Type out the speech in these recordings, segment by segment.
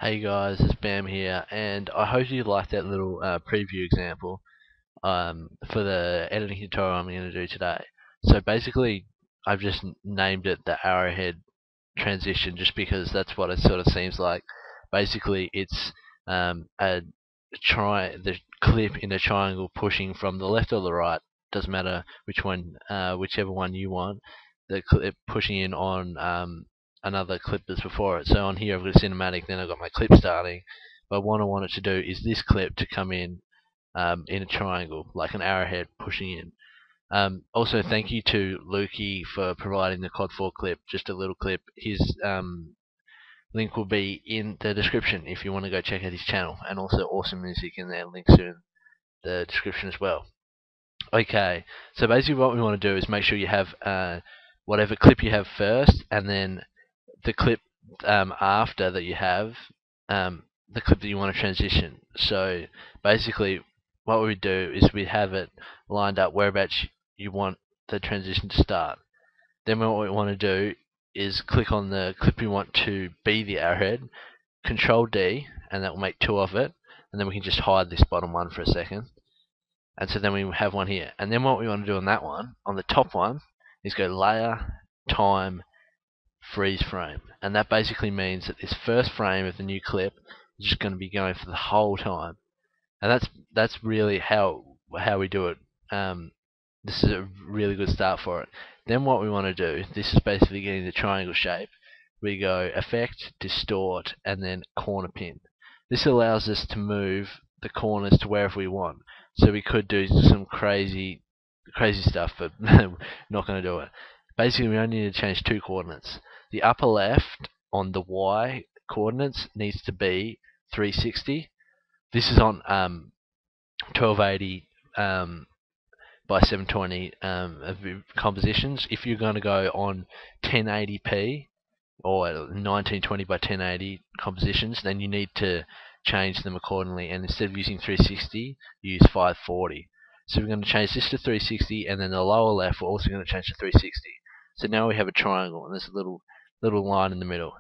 Hey guys, it's Bam here, and I hope you liked that little preview example for the editing tutorial I'm going to do today. So basically, I've just named it the Arrowhead transition just because that's what it sort of seems like. Basically, it's the clip in a triangle pushing from the left or the right. Doesn't matter which one, whichever one you want. The clip pushing in on another clip that's before it. So on here I've got a cinematic, then I've got my clip starting. But what I want it to do is this clip to come in a triangle, like an arrowhead pushing in. Also, thank you to Lukey for providing the COD 4 clip, just a little clip. His link will be in the description if you want to go check out his channel, and also awesome music in there, links in the description as well. Okay, so basically what we want to do is make sure you have whatever clip you have first, and then the clip after that you have the clip that you want to transition. So basically what we do is we have it lined up whereabouts you want the transition to start. Then what we want to do is click on the clip we want to be the arrowhead, Control D, and that will make two of it, and then we can just hide this bottom one for a second. And so then we have one here. And then what we want to do on that one, on the top one, is go Layer, Time, Freeze Frame. And that basically means that this first frame of the new clip is just going to be going for the whole time. And that's really how we do it. This is a really good start for it. Then what we want to do, this is basically getting the triangle shape. We go Effect, Distort, and then Corner Pin. This allows us to move the corners to wherever we want. So we could do some crazy stuff, but not going to do it. Basically, we only need to change two coordinates. The upper left on the Y coordinates needs to be 360. This is on 1280 by 720 compositions. If you're going to go on 1080p or 1920 by 1080 compositions, then you need to change them accordingly, and instead of using 360, use 540. So we're going to change this to 360, and then the lower left we're also going to change to 360. So now we have a triangle, and there's a little line in the middle.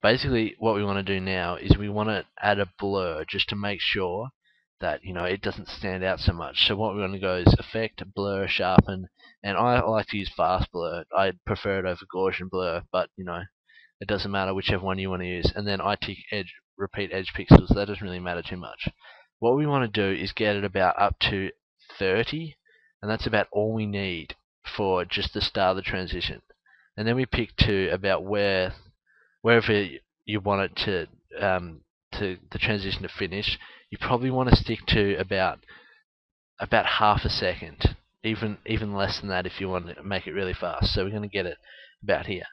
Basically, what we want to do now is we want to add a blur just to make sure that it doesn't stand out so much. So what we're going to go is Effect, Blur, Sharpen, and I like to use Fast Blur. I prefer it over Gaussian Blur, but it doesn't matter whichever one you want to use. And then I tick edge, repeat edge pixels. That doesn't really matter too much. What we want to do is get it about up to 30, and that's about all we need for just the start of the transition. And then we pick to about wherever you want it to the transition to finish. You probably want to stick to about half a second, even less than that if you want to make it really fast. So we're going to get it about here.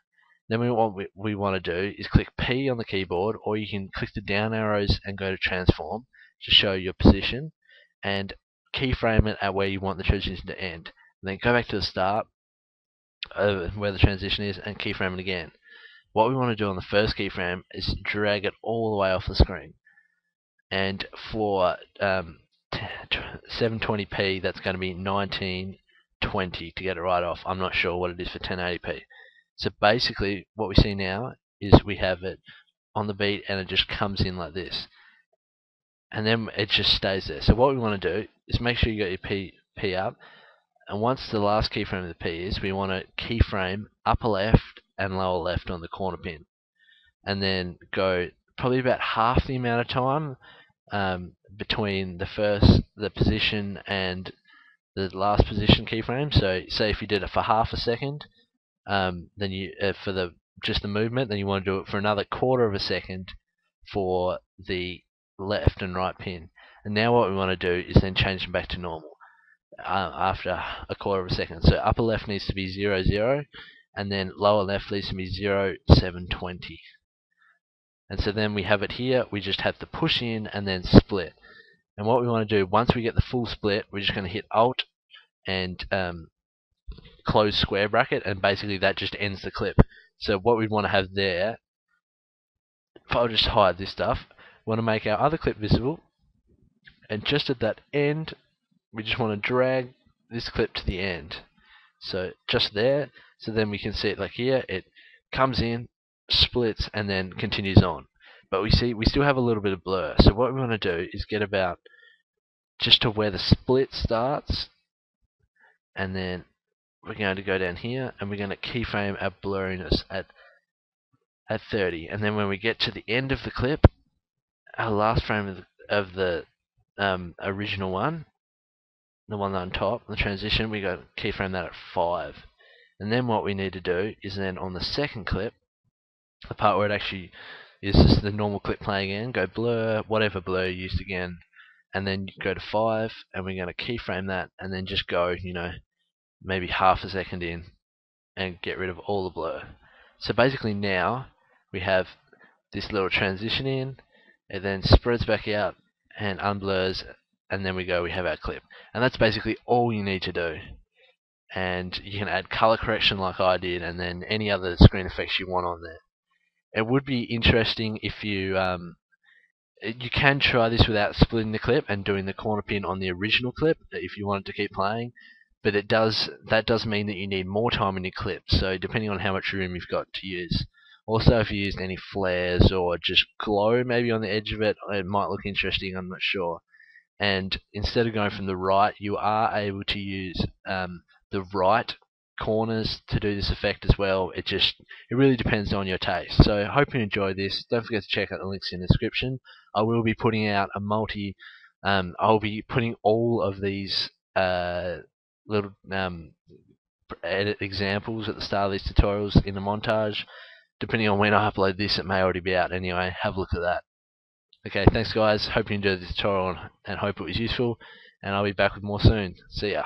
Then what we want to do is click P on the keyboard, or you can click the down arrows and go to Transform to show your position, and keyframe it at where you want the transition to end. And then go back to the start where the transition is and keyframe it again. What we want to do on the first keyframe is drag it all the way off the screen. And for 720p, that's going to be 1920 to get it right off. I'm not sure what it is for 1080p. So basically, what we see now is we have it on the beat, and it just comes in like this, and then it just stays there. So what we want to do is make sure you got your P up, and once the last keyframe of the P is, we want to keyframe upper left and lower left on the corner pin, and then go probably about half the amount of time between the position and the last position keyframe. So say if you did it for half a second, then you for just the movement, then you want to do it for another quarter of a second for the left and right pin. And now what we want to do is then change them back to normal after a quarter of a second. So upper left needs to be 0, 0, and then lower left needs to be 0, 720. And so then we have it here. We just have to push in and then split. And what we want to do, once we get the full split, we're just going to hit Alt and close square bracket, and basically that just ends the clip. So what we want to have there, if I'll just hide this stuff, we want to make our other clip visible, and just at that end, we just want to drag this clip to the end. So just there, so then we can see it like here, it comes in, splits, and then continues on. but we still have a little bit of blur. So what we want to do is get about just to where the split starts, and then we're going to go down here and we're going to keyframe our blurriness at 30. And then when we get to the end of the clip, our last frame of the original one, the one on top, the transition, we got to keyframe that at 5. And then what we need to do is then on the second clip, the part where it actually is just the normal clip playing again, go blur, whatever blur you used again, and then go to 5, and we're going to keyframe that, and then just go, maybe half a second in, and get rid of all the blur. So basically now we have this little transition in, it then spreads back out and unblurs, and then we have our clip. And that's basically all you need to do. And you can add color correction like I did, and then any other screen effects you want on there. It would be interesting if you can try this without splitting the clip and doing the corner pin on the original clip if you want it to keep playing, but that does mean that you need more time in your clip, so depending on how much room you've got to use. Also, if you used any flares or just glow maybe on the edge of it, it might look interesting, I'm not sure. And instead of going from the right, you are able to use the right corners to do this effect as well. It really depends on your taste. So I hope you enjoyed this. Don't forget to check out the links in the description. I will be putting out I'll be putting all of these little edit examples at the start of these tutorials in the montage. Depending on when I upload this, it may already be out anyway. Have a look at that. Okay, thanks guys. Hope you enjoyed this tutorial and hope it was useful. And I'll be back with more soon. See ya.